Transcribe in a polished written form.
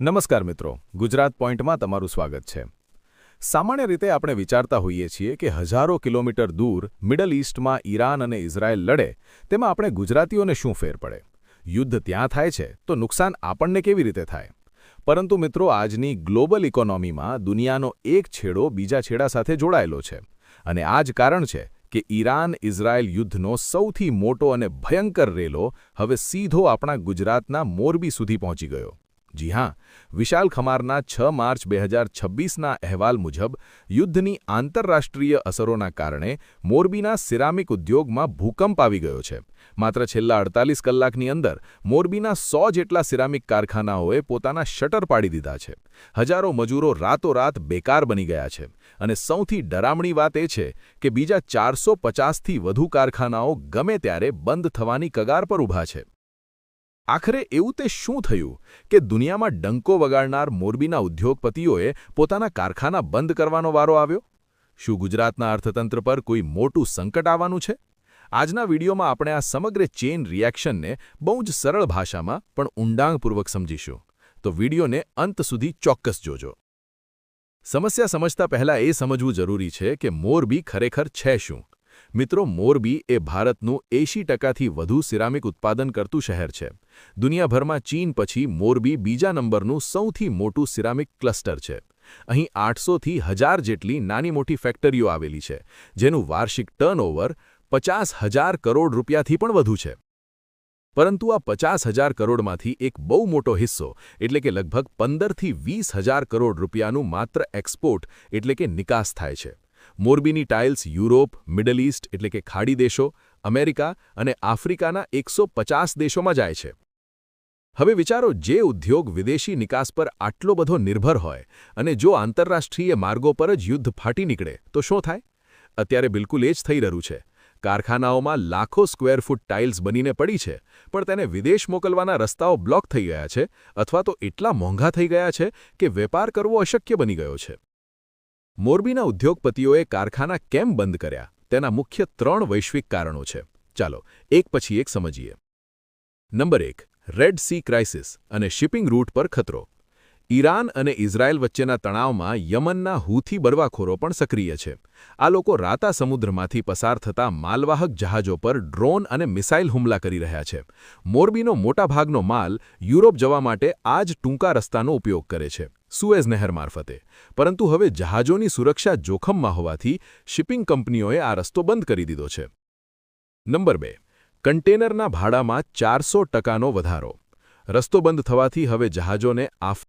નમસ્કાર મિત્રો, ગુજરાત પોઈન્ટમાં તમારું સ્વાગત છે. સામાન્ય રીતે આપણે વિચારતા હોઈએ છીએ કે હજારો કિલોમીટર દૂર મિડલ ઈસ્ટમાં ઈરાન અને ઇઝરાયલ લડે તેમાં આપણે ગુજરાતીઓને શું ફેર પડે? યુદ્ધ ત્યાં થાય છે તો નુકસાન આપણને કેવી રીતે થાય? પરંતુ મિત્રો, આજની ગ્લોબલ ઇકોનોમીમાં દુનિયાનો એક છેડો બીજા છેડા સાથે જોડાયેલો છે અને આ જ કારણ છે કે ઈરાન-ઇઝરાયલ યુદ્ધનો સૌથી મોટો અને ભયંકર રેલો હવે સીધો આપણા ગુજરાતના મોરબી સુધી પહોંચી ગયો. જી હા, વિશાલ ખમારના 6 માર્ચ 2026ના અહેવાલ મુજબ યુદ્ધની આંતરરાષ્ટ્રીય અસરોના કારણે મોરબીના સિરામિક ઉદ્યોગમાં ભૂકંપ આવી ગયો છે. માત્ર છેલ્લા 48 કલાકની અંદર મોરબીના 100 જેટલા સિરામિક કારખાનાઓએ પોતાના શટર પાડી દીધા છે. હજારો મજૂરો રાતોરાત બેકાર બની ગયા છે અને સૌથી ડરામણી વાત એ છે કે બીજા 450થી વધુ કારખાનાઓ ગમે ત્યારે બંધ થવાની કગાર પર ઊભા છે. આખરે એવું તે શું થયું કે દુનિયામાં ડંકો વગાડનાર મોરબીના ઉદ્યોગપતિઓએ પોતાના કારખાના બંધ કરવાનો વારો આવ્યો? શું ગુજરાતના અર્થતંત્ર પર કોઈ મોટું સંકટ આવવાનું છે? આજના વિડીયોમાં આપણે આ સમગ્ર ચેઇન રિએક્શનને બહુ જ સરળ ભાષામાં પણ ઊંડાણપૂર્વક સમજીશું. તો વિડીયોને અંત સુધી ચોક્કસ જોજો. સમસ્યા સમજતા પહેલાં એ સમજવું જરૂરી છે કે મોરબી ખરેખર છે શું? મિત્રો, મોરબી એ ભારતનું 80%થી વધુ સિરામિક ઉત્પાદન કરતું શહેર છે. દુનિયાભરમાં ચીન પછી મોરબી બીજા નંબરનું સૌથી મોટું સિરામિક ક્લસ્ટર છે. અહીં 800થી 1000 જેટલી નાની મોટી ફેક્ટરીઓ આવેલી છે, જેનું વાર્ષિક ટર્નઓવર 50,000 કરોડ રૂપિયાથી પણ વધુ છે. પરંતુ આ 50,000 કરોડમાંથી એક બહુ મોટો હિસ્સો એટલે કે લગભગ 15થી 20,000 કરોડ રૂપિયાનું માત્ર એક્સપોર્ટ એટલે કે નિકાસ થાય છે. મોરબીની ટાઇલ્સ યુરોપ, મિડલ ઈસ્ટ એટલે કે ખાડી દેશો, અમેરિકા અને આફ્રિકાના 150 દેશોમાં જાય છે. હવે વિચારો, જે ઉદ્યોગ વિદેશી નિકાસ પર આટલો બધો નિર્ભર હોય અને જો આંતરરાષ્ટ્રીય માર્ગો પર જ યુદ્ધ ફાટી નીકળે તો શું થાય? અત્યારે બિલકુલ એ જ થઈ રહ્યું છે. કારખાનાઓમાં લાખો સ્ક્વેર ફૂટ ટાઇલ્સ બનીને પડી છે, પણ તેને વિદેશ મોકલવાના રસ્તાઓ બ્લોક થઈ ગયા છે અથવા તો એટલા મોંઘા થઈ ગયા છે કે વેપાર કરવો અશક્ય બની ગયો છે. મોરબીના ઉદ્યોગપતિઓએ કારખાના કેમ બંધ કર્યા? તેના મુખ્ય 3 વૈશ્વિક કારણો છે. ચાલો એક પછી એક સમજીએ. નંબર 1, રેડ સી ક્રાઇસિસ અને શિપિંગ રૂટ પર ખતરો. ઈરાન અને ઇઝરાયલ વચ્ચેના તણાવમાં યમનના હૂથી બળવાખોરો પણ સક્રિય છે. આ લોકો રાતા સમુદ્રમાંથી પસાર થતા માલવાહક જહાજો પર ડ્રોન અને મિસાઇલ હુમલા કરી રહ્યા છે. મોરબીનો મોટાભાગનો માલ યુરોપ જવા માટે આ જ ટૂંકા રસ્તાનો ઉપયોગ કરે છે, સુએઝ નહેર મારફતે. પરંતુ હવે જહાજોની સુરક્ષા જોખમમાં હોવાથી શિપિંગ કંપનીઓએ આ રસ્તો બંધ કરી દીધો છે. નંબર 2, કન્ટેનરના ભાડામાં 400%નો વધારો. રસ્તો બંધ થવાથી હવે જહાજોને